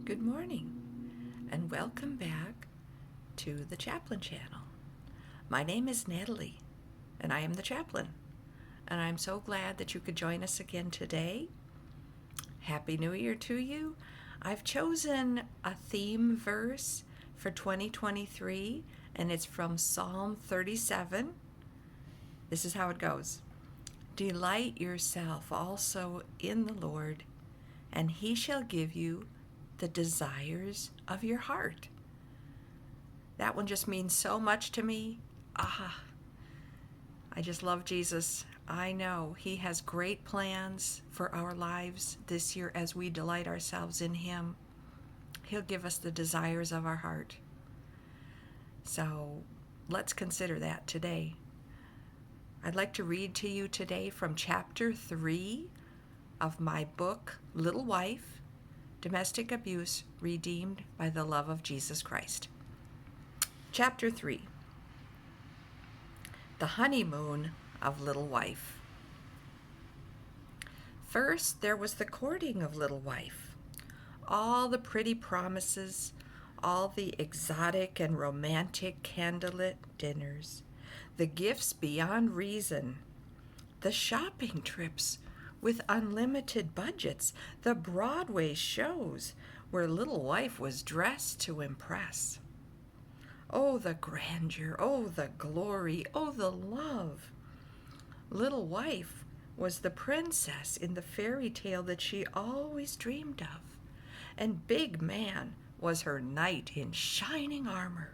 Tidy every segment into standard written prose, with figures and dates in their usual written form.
Good morning, and welcome back to the Chaplain channel. My name is Natalie, and I am the Chaplain, and I'm so glad that you could join us again today. Happy New Year to you. I've chosen a theme verse for 2023, and it's from Psalm 37. This is how it goes. Delight yourself also in the Lord, and he shall give you the desires of your heart. That one just means so much to me. I just love Jesus. I know he has great plans for our lives this year as we delight ourselves in him. He'll give us the desires of our heart. So let's consider that today. I'd like to read to you today from chapter 3 of my book, Little Wife, Domestic Abuse Redeemed by the Love of Jesus Christ. Chapter 3, The Honeymoon of Little Wife. First, there was the courting of Little Wife. All the pretty promises, all the exotic and romantic candlelit dinners, the gifts beyond reason, the shopping trips with unlimited budgets, the Broadway shows where Little Wife was dressed to impress. Oh, the grandeur, oh, the glory, oh, the love. Little Wife was the princess in the fairy tale that she always dreamed of, and Big Man was her knight in shining armor.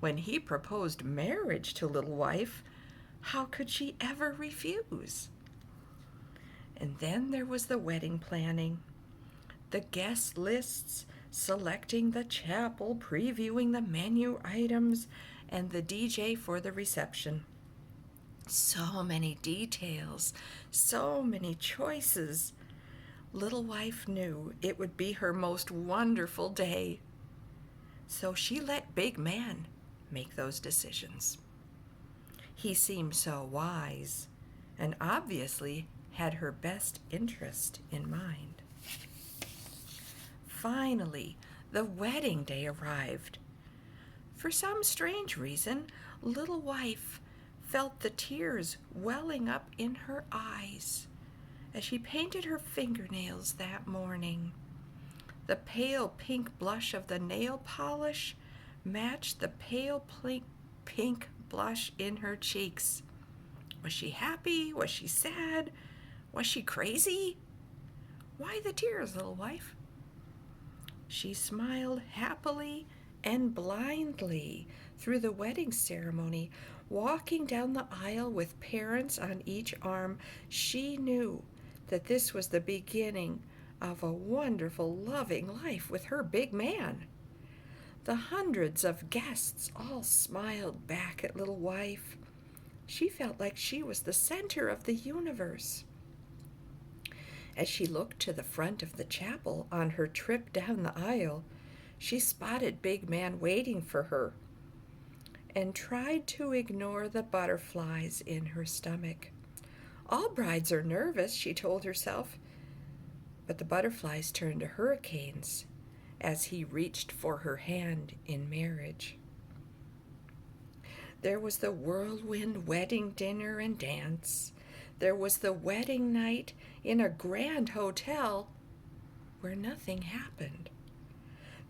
When he proposed marriage to Little Wife, how could she ever refuse? And then there was the wedding planning, the guest lists, selecting the chapel, previewing the menu items, and the DJ for the reception. So many details, so many choices. Little Wife knew it would be her most wonderful day. So she let Big Man make those decisions. He seemed so wise and obviously had her best interest in mind. Finally, the wedding day arrived. For some strange reason, Little Wife felt the tears welling up in her eyes as she painted her fingernails that morning. The pale pink blush of the nail polish matched the pale pink blush in her cheeks. Was she happy? Was she sad? Was she crazy? Why the tears, Little Wife? She smiled happily and blindly through the wedding ceremony, walking down the aisle with parents on each arm. She knew that this was the beginning of a wonderful, loving life with her Big Man. The hundreds of guests all smiled back at Little Wife. She felt like she was the center of the universe. As she looked to the front of the chapel on her trip down the aisle, she spotted Big Man waiting for her and tried to ignore the butterflies in her stomach. All brides are nervous, she told herself, but the butterflies turned to hurricanes as he reached for her hand in marriage. There was the whirlwind wedding dinner and dance. There was the wedding night in a grand hotel where nothing happened.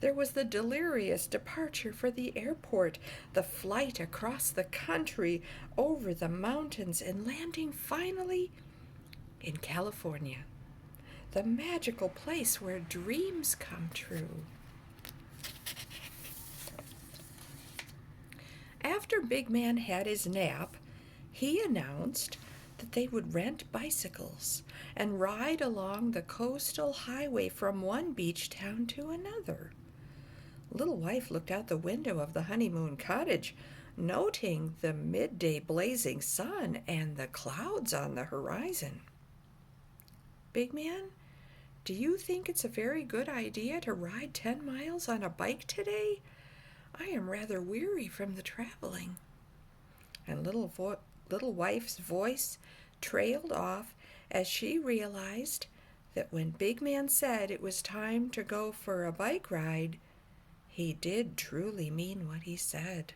There was the delirious departure for the airport, the flight across the country, over the mountains, and landing finally in California, the magical place where dreams come true. After Big Man had his nap, he announced that they would rent bicycles and ride along the coastal highway from one beach town to another. Little Wife looked out the window of the honeymoon cottage, noting the midday blazing sun and the clouds on the horizon. Big Man, do you think it's a very good idea to ride 10 miles on a bike today? I am rather weary from the traveling. And Little Wife's voice trailed off as she realized that when Big Man said it was time to go for a bike ride, he did truly mean what he said.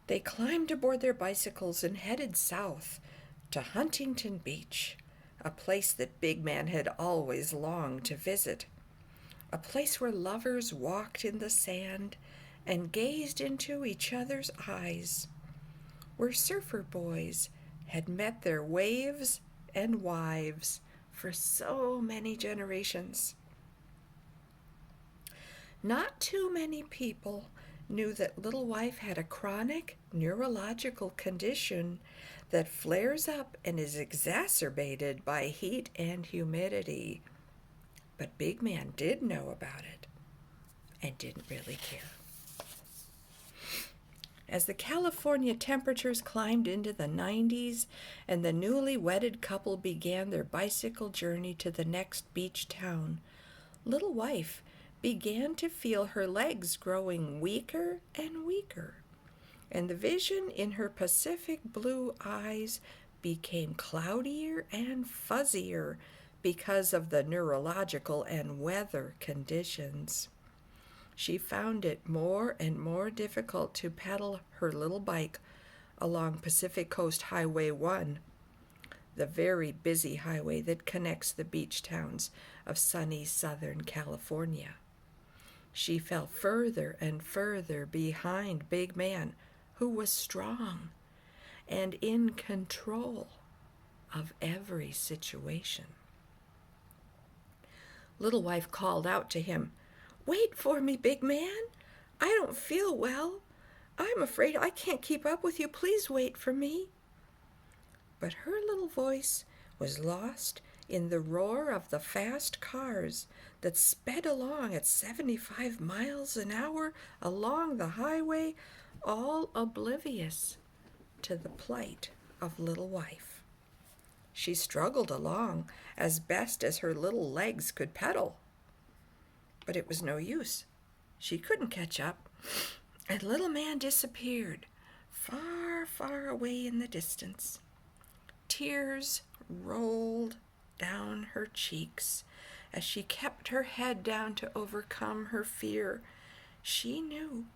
They climbed aboard their bicycles and headed south to Huntington Beach, a place that Big Man had always longed to visit, a place where lovers walked in the sand and gazed into each other's eyes, where surfer boys had met their waves and wives for so many generations. Not too many people knew that Little Wife had a chronic neurological condition that flares up and is exacerbated by heat and humidity. But Big Man did know about it and didn't really care. As the California temperatures climbed into the 90s and the newly wedded couple began their bicycle journey to the next beach town, Little Wife began to feel her legs growing weaker and weaker, and the vision in her Pacific blue eyes became cloudier and fuzzier because of the neurological and weather conditions. She found it more and more difficult to pedal her little bike along Pacific Coast Highway 1, the very busy highway that connects the beach towns of sunny Southern California. She fell further and further behind Big Man, who was strong and in control of every situation. Little Wife called out to him, "Wait for me, Big Man. I don't feel well. I'm afraid I can't keep up with you. Please wait for me." But her little voice was lost in the roar of the fast cars that sped along at 75 miles an hour along the highway, all oblivious to the plight of Little Wife. She struggled along as best as her little legs could pedal. But it was no use. She couldn't catch up, and Little Man disappeared, far, far away in the distance. Tears rolled down her cheeks as she kept her head down to overcome her fear. She knew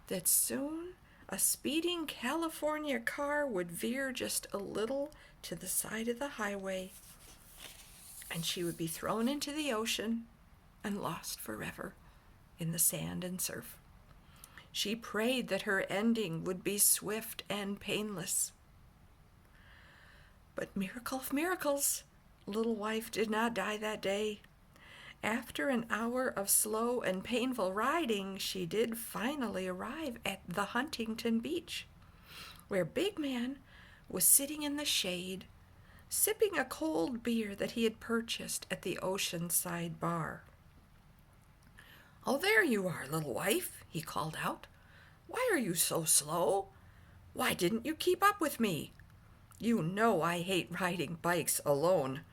that soon a speeding California car would veer just a little to the side of the highway, and she would be thrown into the ocean and lost forever in the sand and surf. She prayed that her ending would be swift and painless. But miracle of miracles, Little Wife did not die that day. After an hour of slow and painful riding, she did finally arrive at the Huntington Beach, where Big Man was sitting in the shade, sipping a cold beer that he had purchased at the oceanside bar. "Oh, there you are, Little Wife," he called out. "Why are you so slow? Why didn't you keep up with me? You know I hate riding bikes alone.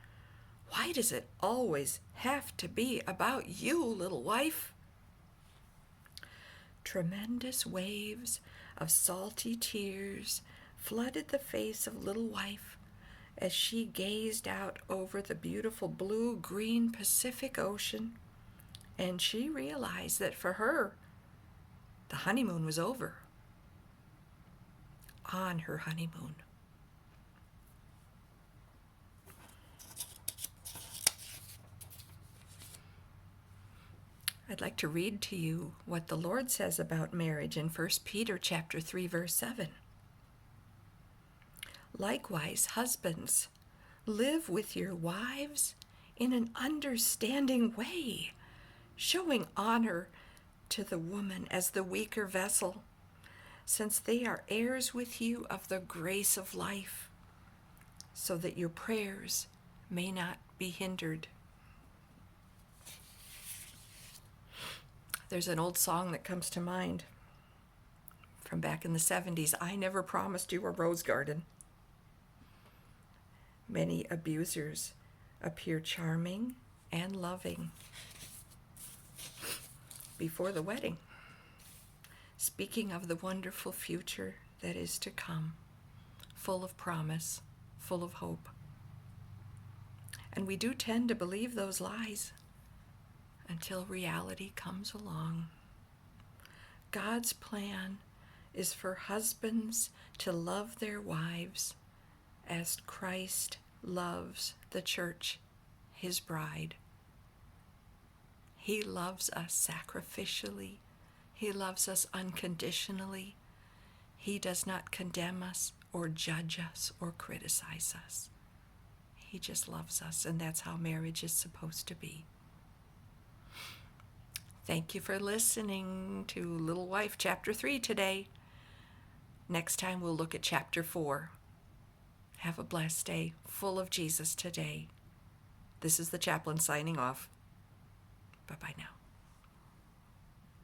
Why does it always have to be about you, Little Wife?" Tremendous waves of salty tears flooded the face of Little Wife as she gazed out over the beautiful blue-green Pacific Ocean, and she realized that for her, the honeymoon was over. On her honeymoon. I'd like to read to you what the Lord says about marriage in 1 Peter chapter 3, verse 7. "Likewise, husbands, live with your wives in an understanding way, showing honor to the woman as the weaker vessel, since they are heirs with you of the grace of life, so that your prayers may not be hindered." There's an old song that comes to mind from back in the 70s. "I never promised you a rose garden." Many abusers appear charming and loving before the wedding, speaking of the wonderful future that is to come, full of promise, full of hope. And we do tend to believe those lies until reality comes along. God's plan is for husbands to love their wives as Christ loves the church, his bride. He loves us sacrificially. He loves us unconditionally. He does not condemn us or judge us or criticize us. He just loves us, and that's how marriage is supposed to be. Thank you for listening to Little Wife Chapter 3 today. Next time we'll look at Chapter 4. Have a blessed day, full of Jesus today. This is the Chaplain signing off. Bye-bye now.